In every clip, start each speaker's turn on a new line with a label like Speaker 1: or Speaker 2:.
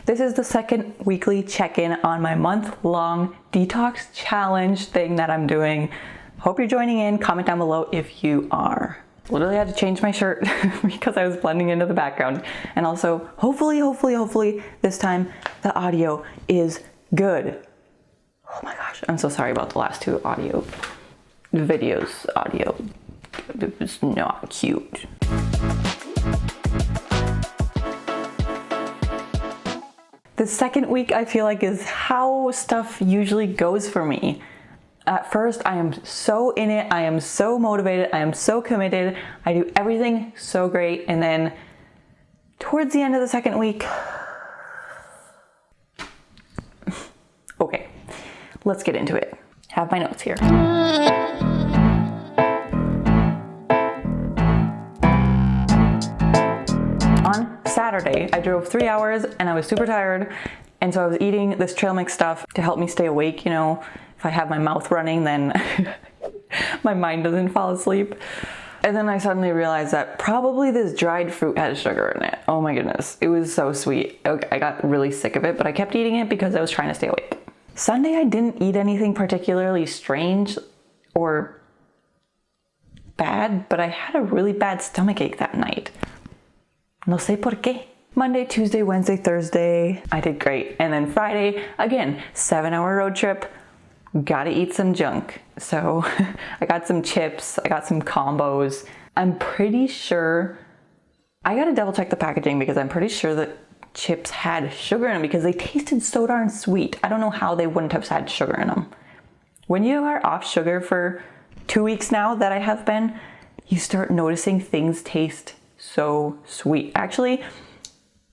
Speaker 1: This is the second weekly check-in on my month-long detox challenge thing that I'm doing. Hope you're joining in. Comment down below if you are. Literally had to change my shirt because I was blending into the background. And also, hopefully this time the audio is good. Oh my gosh, I'm so sorry about the last two audio. It was not cute. The second week I feel like is how stuff usually goes for me. At first I am so in it, I am so motivated, I am so committed, I do everything so great, and then towards the end of the second week, okay, let's get into it. Have my notes here. On Saturday, I drove 3 hours and I was super tired, and so I was eating this trail mix stuff to help me stay awake, you know. If I have my mouth running, then my mind doesn't fall asleep. And then I suddenly realized that probably this dried fruit had sugar in it. Oh my goodness, it was so sweet. Okay, I got really sick of it, but I kept eating it because I was trying to stay awake. Sunday, I didn't eat anything particularly strange or bad, but I had a really bad stomachache that night. No sé por qué. Monday, Tuesday, Wednesday, Thursday, I did great. And then Friday, again, 7-hour road trip. Gotta eat some junk. So I got some chips, I got some combos. I'm pretty sure, I gotta double check the packaging because I'm pretty sure that chips had sugar in them because they tasted so darn sweet. I don't know how they wouldn't have had sugar in them. When you are off sugar for 2 weeks now that I have been, you start noticing things taste so sweet. Actually,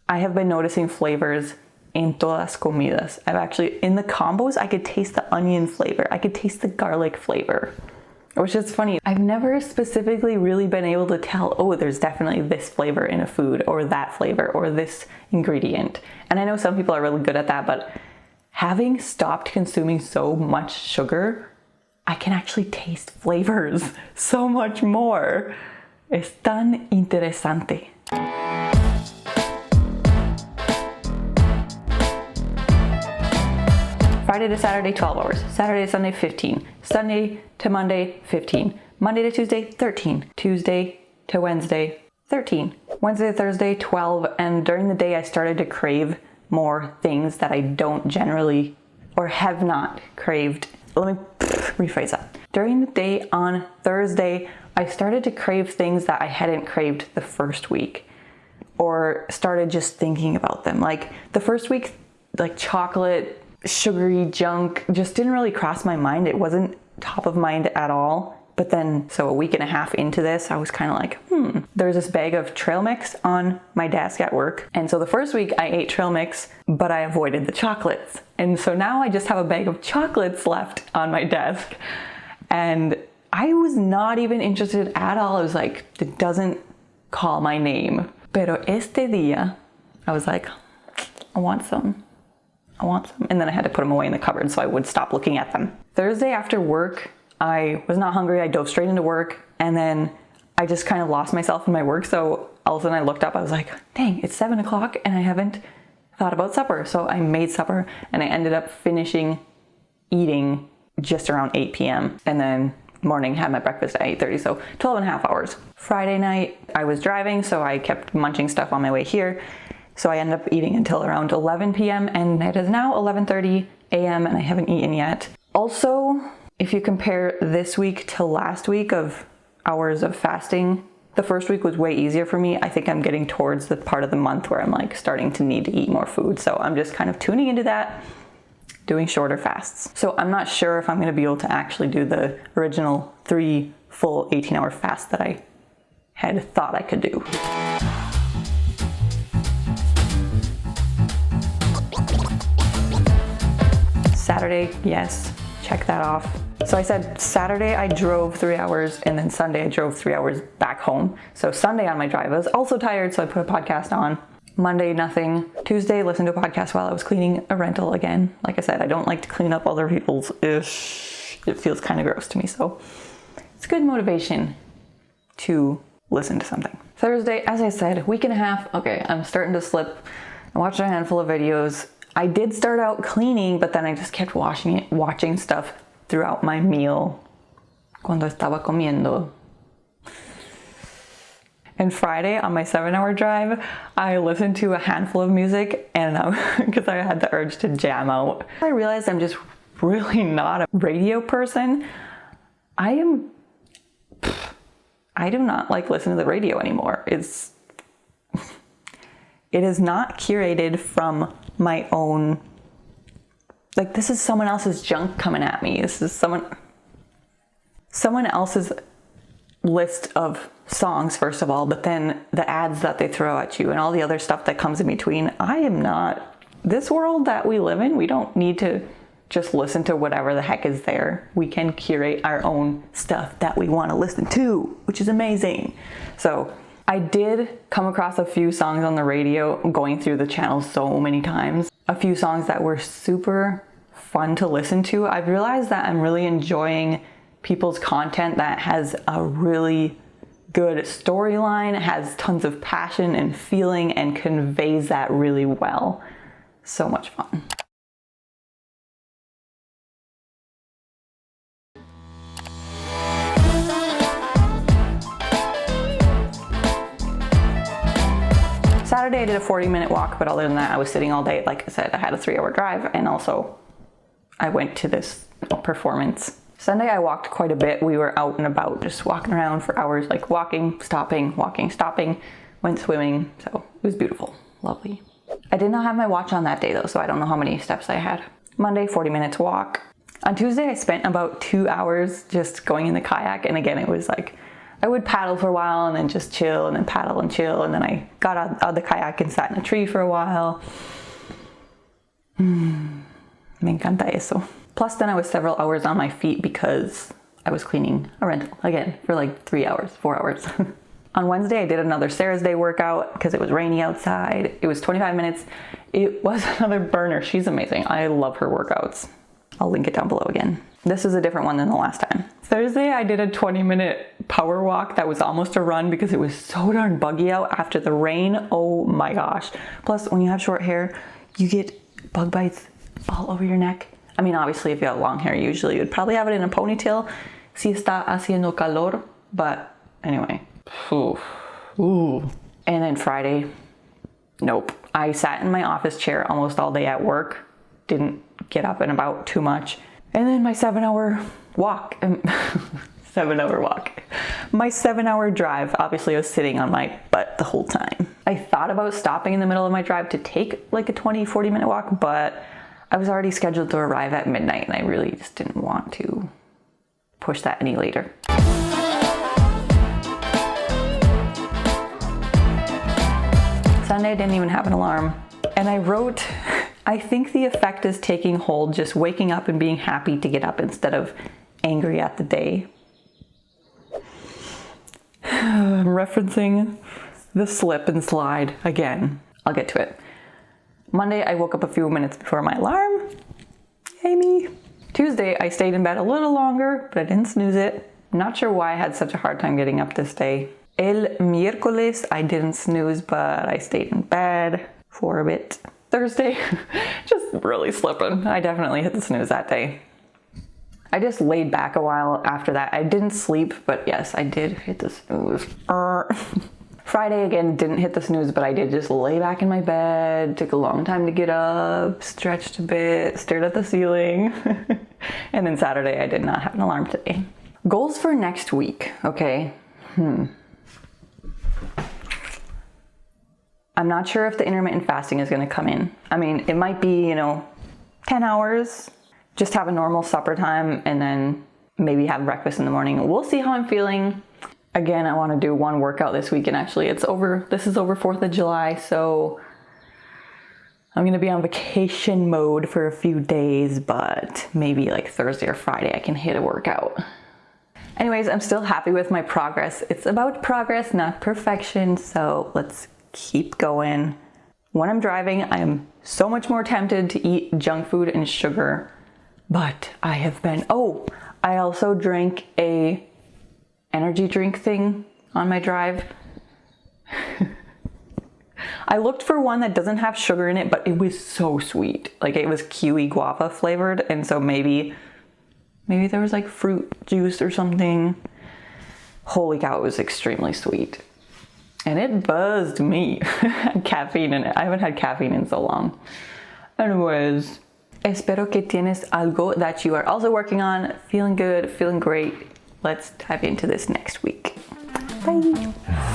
Speaker 1: I have been noticing flavors in todas comidas. I've actually, in the combos, I could taste the onion flavor. I could taste the garlic flavor, which is funny. I've never specifically really been able to tell, oh, there's definitely this flavor in a food or that flavor or this ingredient. And I know some people are really good at that, but having stopped consuming so much sugar, I can actually taste flavors so much more. Es tan interesante. Friday to Saturday, 12 hours. Saturday to Sunday, 15. Sunday to Monday, 15. Monday to Tuesday, 13. Tuesday to Wednesday, 13. Wednesday to Thursday, 12. And during the day, I started to crave more things that I don't generally or have not craved. Let me rephrase that. During the day on Thursday, I started to crave things that I hadn't craved the first week or started just thinking about them. Like the first week, like chocolate, sugary junk just didn't really cross my mind. It wasn't top of mind at all. But then, so a week and a half into this, I was kind of like, there's this bag of trail mix on my desk at work. And so the first week I ate trail mix, but I avoided the chocolates. And so now I just have a bag of chocolates left on my desk. And I was not even interested at all. I was like, it doesn't call my name. Pero este día, I was like, I want some. And then I had to put them away in the cupboard so I would stop looking at them. Thursday after work, I was not hungry. I dove straight into work, and then I just kind of lost myself in my work. So all of a sudden I looked up, I was like, dang, it's 7 o'clock and I haven't thought about supper. So I made supper and I ended up finishing eating just around 8 p.m. And then morning had my breakfast at 8:30, so 12 and a half hours. Friday night, I was driving, so I kept munching stuff on my way here. So I ended up eating until around 11 p.m. and it is now 11:30 a.m. and I haven't eaten yet. Also, if you compare this week to last week of hours of fasting, the first week was way easier for me. I think I'm getting towards the part of the month where I'm like starting to need to eat more food. So I'm just kind of tuning into that, doing shorter fasts. So I'm not sure if I'm going to be able to actually do the original 3 full 18-hour fast that I had thought I could do. Saturday, yes, check that off. So I said Saturday I drove 3 hours and then Sunday I drove 3 hours back home. So Sunday on my drive I was also tired, so I put a podcast on. Monday, nothing. Tuesday, listened to a podcast while I was cleaning a rental again. Like I said, I don't like to clean up other people's ish. It feels kind of gross to me, so it's good motivation to listen to something. Thursday, as I said, week and a half. Okay, I'm starting to slip I watched a handful of videos. I did start out cleaning, but then I just kept watching stuff throughout my meal. Cuando estaba comiendo. And Friday on my 7-hour drive, I listened to a handful of music and because I had the urge to jam out. I realized I'm just really not a radio person. I do not like listening to the radio anymore. It is not curated from my own, like this is someone else's junk coming at me. This is someone else's list of songs, first of all, but then the ads that they throw at you and all the other stuff that comes in between. I am not, this world that we live in, we don't need to just listen to whatever the heck is there. We can curate our own stuff that we want to listen to, which is amazing. So I did come across a few songs on the radio, going through the channels so many times, a few songs that were super fun to listen to. I've realized that I'm really enjoying people's content that has a really good storyline, has tons of passion and feeling, and conveys that really well. So much fun. Saturday I did a 40-minute walk, but other than that I was sitting all day. Like I said, I had a 3-hour drive, and also I went to this performance. Sunday I walked quite a bit. We were out and about just walking around for hours, like walking, stopping, went swimming. So it was beautiful, lovely. I did not have my watch on that day though, so I don't know how many steps I had. Monday, 40 minutes walk. On Tuesday I spent about 2 hours just going in the kayak, and again it was like I would paddle for a while and then just chill and then paddle and chill, and then I got out of the kayak and sat in a tree for a while. Me encanta eso. Plus then I was several hours on my feet because I was cleaning a rental again for like 3 hours, 4 hours. On Wednesday I did another Sarah's Day workout because it was rainy outside. It was 25 minutes. It was another burner. She's amazing. I love her workouts. I'll link it down below again. This is a different one than the last time. Thursday I did a 20-minute power walk that was almost a run because it was so darn buggy out after the rain. Oh my gosh. Plus when you have short hair, you get bug bites all over your neck. I mean, obviously if you have long hair, usually you'd probably have it in a ponytail. Si está haciendo calor, but anyway. Ooh. And then Friday, nope. I sat in my office chair almost all day at work. Didn't get up and about too much. And then my 7-hour walk. 7-hour walk. My 7-hour drive, obviously I was sitting on my butt the whole time. I thought about stopping in the middle of my drive to take like a 20-40 minute walk, but I was already scheduled to arrive at midnight and I really just didn't want to push that any later. Sunday I didn't even have an alarm. And I wrote, I think the effect is taking hold, just waking up and being happy to get up instead of angry at the day. I'm referencing the slip and slide again. I'll get to it. Monday, I woke up a few minutes before my alarm. Yay me. Tuesday, I stayed in bed a little longer, but I didn't snooze it. I'm not sure why I had such a hard time getting up this day. El miércoles, I didn't snooze, but I stayed in bed for a bit. Thursday, just really slipping. I definitely hit the snooze that day. I just laid back a while after that. I didn't sleep, but yes, I did hit the snooze. Friday again, didn't hit the snooze, but I did just lay back in my bed, took a long time to get up, stretched a bit, stared at the ceiling. And then Saturday, I did not have an alarm today. Goals for next week, okay. I'm not sure if the intermittent fasting is gonna come in. I mean, it might be, 10 hours, just have a normal supper time and then maybe have breakfast in the morning. We'll see how I'm feeling. Again, I want to do one workout this week, and actually this is over 4th of July, so I'm going to be on vacation mode for a few days, but maybe like Thursday or Friday I can hit a workout. Anyways, I'm still happy with my progress. It's about progress, not perfection, so let's keep going. When I'm driving, I'm so much more tempted to eat junk food and sugar, but I have been, I also drank a energy drink thing on my drive. I looked for one that doesn't have sugar in it, but it was so sweet. Like it was kiwi guava flavored, and so maybe there was like fruit juice or something. Holy cow, it was extremely sweet. And it buzzed me. Caffeine in it. I haven't had caffeine in so long. Anyways, espero que tienes algo that you are also working on, feeling good, feeling great. Let's dive into this next week. Bye.